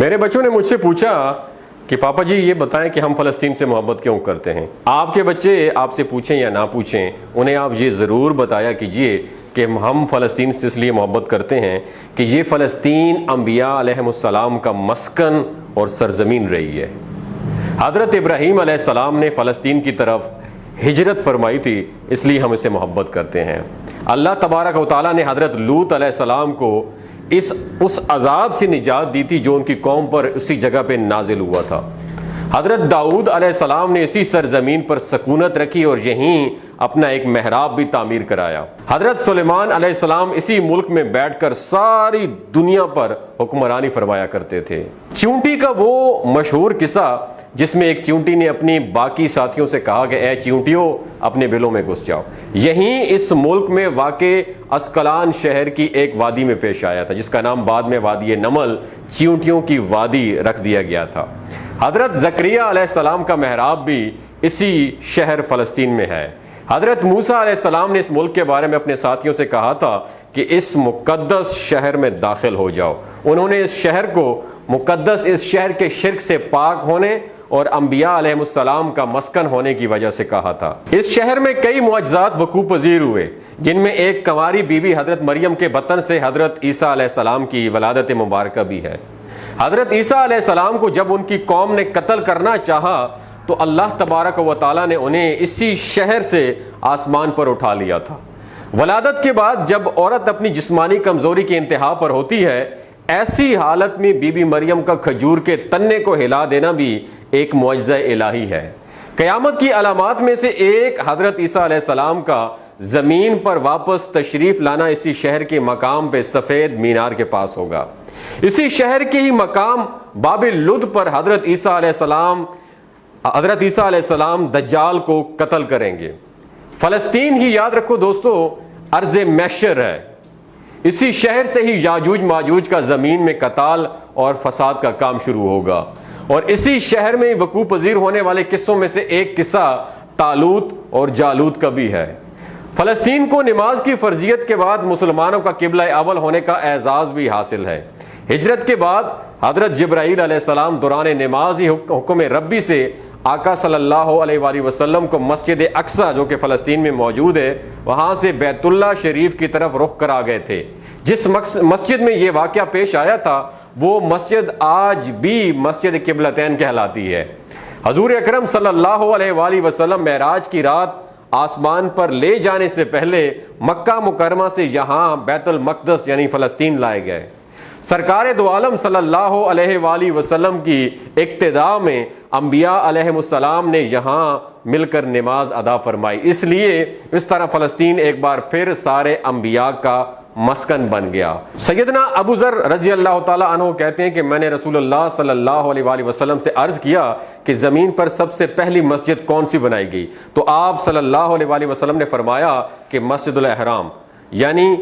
میرے بچوں نے مجھ سے پوچھا کہ پاپا جی یہ بتائیں کہ ہم فلسطین سے محبت کیوں کرتے ہیں؟ آپ کے بچے آپ سے پوچھیں یا نہ پوچھیں، انہیں آپ یہ ضرور بتایا کیجئے کہ ہم فلسطین سے اس لیے محبت کرتے ہیں کہ یہ فلسطین انبیاء علیہم السلام کا مسکن اور سرزمین رہی ہے۔ حضرت ابراہیم علیہ السلام نے فلسطین کی طرف ہجرت فرمائی تھی، اس لیے ہم اسے محبت کرتے ہیں۔ اللہ تبارک و تعالیٰ نے حضرت لوط علیہ السلام کو اس عذاب سے نجات دی تھی جو ان کی قوم پر اسی جگہ پہ نازل ہوا تھا۔ حضرت داؤد علیہ السلام نے اسی سرزمین پر سکونت رکھی اور یہیں اپنا ایک محراب بھی تعمیر کرایا۔ حضرت سلیمان علیہ السلام اسی ملک میں بیٹھ کر ساری دنیا پر حکمرانی فرمایا کرتے تھے۔ چیونٹی کا وہ مشہور قصہ جس میں ایک چیونٹی نے اپنی باقی ساتھیوں سے کہا کہ اے چیونٹیوں اپنے بلوں میں گھس جاؤ، یہیں اس ملک میں واقع اسکلان شہر کی ایک وادی میں پیش آیا تھا جس کا نام بعد میں وادی نمل، چیونٹیوں کی وادی رکھ دیا گیا تھا۔ حضرت زکریا علیہ السلام کا محراب بھی اسی شہر فلسطین میں ہے۔ حضرت موسیٰ علیہ السلام نے اس ملک کے بارے میں اپنے ساتھیوں سے کہا تھا کہ اس مقدس شہر میں داخل ہو جاؤ۔ انہوں نے اس شہر کو مقدس، اس شہر کے شرک سے پاک ہونے اور انبیاء علیہ السلام کا مسکن ہونے کی وجہ سے کہا تھا۔ اس شہر میں کئی معجزات وقوع پذیر ہوئے، جن میں ایک کنواری بی بی حضرت مریم کے بطن سے حضرت عیسیٰ علیہ السلام کی ولادت مبارکہ بھی ہے۔ حضرت عیسیٰ علیہ السلام کو جب ان کی قوم نے قتل کرنا چاہا تو اللہ تبارک و تعالیٰ نے انہیں اسی شہر سے آسمان پر اٹھا لیا تھا۔ ولادت کے بعد جب عورت اپنی جسمانی کمزوری کی انتہا پر ہوتی ہے، ایسی حالت میں بی بی مریم کا کھجور کے تنے کو ہلا دینا بھی ایک معجزہ الہی ہے۔ قیامت کی علامات میں سے ایک حضرت عیسیٰ علیہ السلام کا زمین پر واپس تشریف لانا اسی شہر کے مقام پہ سفید مینار کے پاس ہوگا۔ اسی شہر کے ہی مقام باب لد پر حضرت عیسیٰ علیہ السلام دجال کو قتل کریں گے۔ فلسطین ہی یاد رکھو دوستو ارض محشر ہے۔ اسی شہر سے ہی یاجوج ماجوج کا زمین میں قتال اور فساد کا کام شروع ہوگا، اور اسی شہر میں وقوع پذیر ہونے والے قصوں میں سے ایک قصہ طالوت اور جالوت کا بھی ہے۔ فلسطین کو نماز کی فرضیت کے بعد مسلمانوں کا قبلہ اول ہونے کا اعزاز بھی حاصل ہے۔ ہجرت کے بعد حضرت جبرائیل علیہ السلام دوران نماز ہی حکم ربی سے آقا صلی اللہ علیہ وآلہ وسلم کو مسجد اقصی جو کہ فلسطین میں موجود ہے وہاں سے بیت اللہ شریف کی طرف رخ کرا گئے تھے۔ جس مسجد میں یہ واقعہ پیش آیا تھا وہ مسجد آج بھی مسجد قبلتین کہلاتی ہے۔ حضور اکرم صلی اللہ علیہ وآلہ وسلم معراج کی رات آسمان پر لے جانے سے پہلے مکہ مکرمہ سے یہاں بیت المقدس یعنی فلسطین لائے گئے۔ سرکار دو عالم صلی اللہ علیہ وآلہ وسلم کی اقتداء میں انبیاء علیہ السلام نے یہاں مل کر نماز ادا فرمائی، اس لیے اس طرح فلسطین ایک بار پھر سارے انبیاء کا مسکن بن گیا۔ سیدنا ابو ذر رضی اللہ تعالیٰ عنہ کہتے ہیں کہ میں نے رسول اللہ صلی اللہ علیہ وآلہ وسلم سے عرض کیا کہ زمین پر سب سے پہلی مسجد کون سی بنائی گئی؟ تو آپ صلی اللہ علیہ وآلہ وسلم نے فرمایا کہ مسجد الاحرام یعنی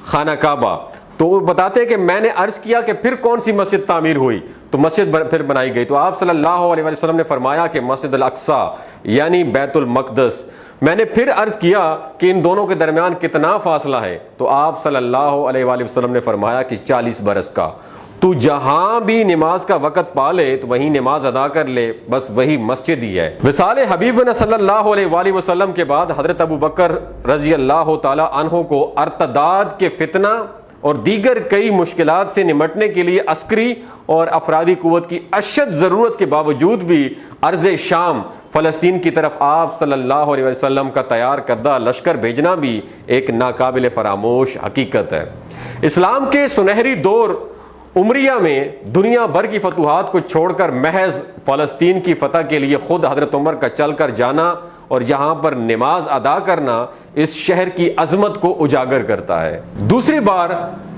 خانہ کعبہ۔ تو وہ بتاتے ہیں کہ میں نے عرض کیا کہ پھر کون سی مسجد تعمیر ہوئی؟ تو مسجد پھر بنائی گئی۔ تو آپ صلی اللہ علیہ وسلم نے فرمایا کہ مسجد الاقصی یعنی بیت المقدس۔ میں نے پھر عرض کیا کہ ان دونوں کے درمیان کتنا فاصلہ ہے؟ تو آپ صلی اللہ علیہ وآلہ وسلم نے فرمایا کہ 40 برس کا۔ تو جہاں بھی نماز کا وقت پا لے تو وہیں نماز ادا کر لے، بس وہی مسجد ہی ہے۔ وصال حبیبنا صلی اللہ علیہ وآلہ وسلم کے بعد حضرت ابو بکر رضی اللہ تعالی عنہ کو ارتداد کے فتنہ اور دیگر کئی مشکلات سے نمٹنے کے لیے عسکری اور افرادی قوت کی اشد ضرورت کے باوجود بھی ارض شام فلسطین کی طرف آپ صلی اللہ علیہ وسلم کا تیار کردہ لشکر بھیجنا بھی ایک ناقابل فراموش حقیقت ہے۔ اسلام کے سنہری دور عمریہ میں دنیا بھر کی فتوحات کو چھوڑ کر محض فلسطین کی فتح کے لیے خود حضرت عمر کا چل کر جانا اور یہاں پر نماز ادا کرنا اس شہر کی عظمت کو اجاگر کرتا ہے۔ دوسری بار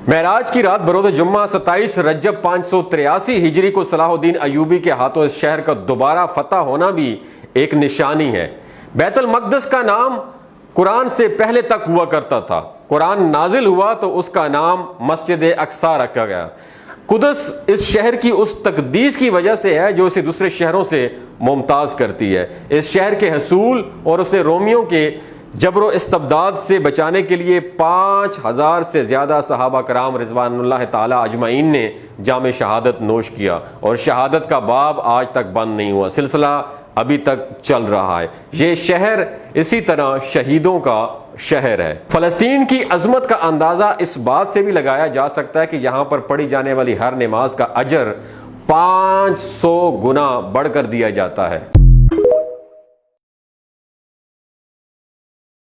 معراج کی رات بروز جمعہ 27 رجب 583 ہجری کو صلاح الدین ایوبی کے ہاتھوں اس شہر کا دوبارہ فتح ہونا بھی ایک نشانی ہے۔ بیت المقدس کا نام قرآن سے پہلے تک ہوا کرتا تھا، قرآن نازل ہوا تو اس کا نام مسجد اقصی رکھا گیا۔ قدس اس شہر کی اس تقدیس کی وجہ سے ہے جو اسے دوسرے شہروں سے ممتاز کرتی ہے۔ اس شہر کے حصول اور اسے رومیوں کے جبر و استبداد سے بچانے کے لیے 5000 سے زیادہ صحابہ کرام رضوان اللہ تعالی اجمعین نے جام شہادت نوش کیا، اور شہادت کا باب آج تک بند نہیں ہوا، سلسلہ ابھی تک چل رہا ہے۔ یہ شہر اسی طرح شہیدوں کا شہر ہے۔ فلسطین کی عظمت کا اندازہ اس بات سے بھی لگایا جا سکتا ہے کہ یہاں پر پڑھی جانے والی ہر نماز کا اجر 500 گنا بڑھ کر دیا جاتا ہے۔